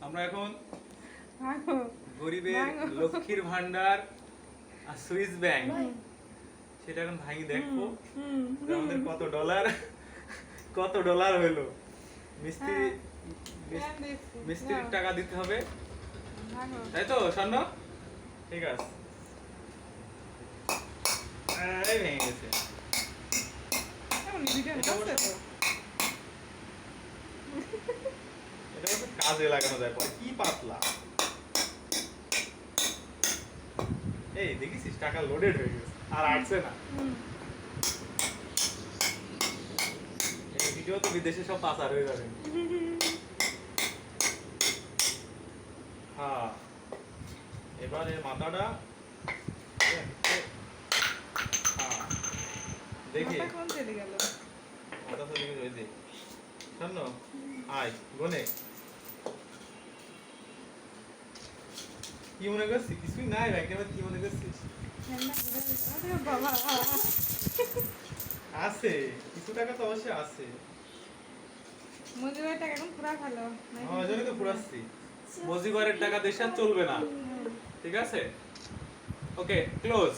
আমরা এখন ভাঙো গরিবের ভাঙো। লক্ষ্মীর ভান্ডার আর সুইস ব্যাংক সেটা এখন ভাঙি দেখবো যে আমাদের কত ডলার হলো। মিস্ত্রি হ্যাঁ। মিস্ত্রির টাকা দিতে হবে, ভাঙো তাই তো স্বর্ণ? ঠিক আছে, এই ভেঙে গেছে। এমন ভিডিও এটা আছে তো এটা হচ্ছে কাজে লাগানো যায় পরে, কি পাতলা। এই দেখিস টাকা লোডেড হয়ে গেছে, আর আসছে না। এই ভিডিও তো বিদেশে সব পাচার হয়ে যাবে। হ্যাঁ, এবার এর মাথাটা হ্যাঁ, দেখি মাথা কোন চলে গেল মাথা চলে গেছে। ওই যে শোনো, আয় গনে কি মনে করছিস? কিছুই নাই ব্যাংকে, কি মনে করছিস? আরে বাবা আছে কিছু টাকা তো অবশ্যই আছে। মজুরের টাকা এখন পুরা ভালো ওই জন্যই তো পুরাচ্ছি। মজিবরের টাকা দেশে আর চলবে না, ঠিক আছে? ওকে, ক্লোজ।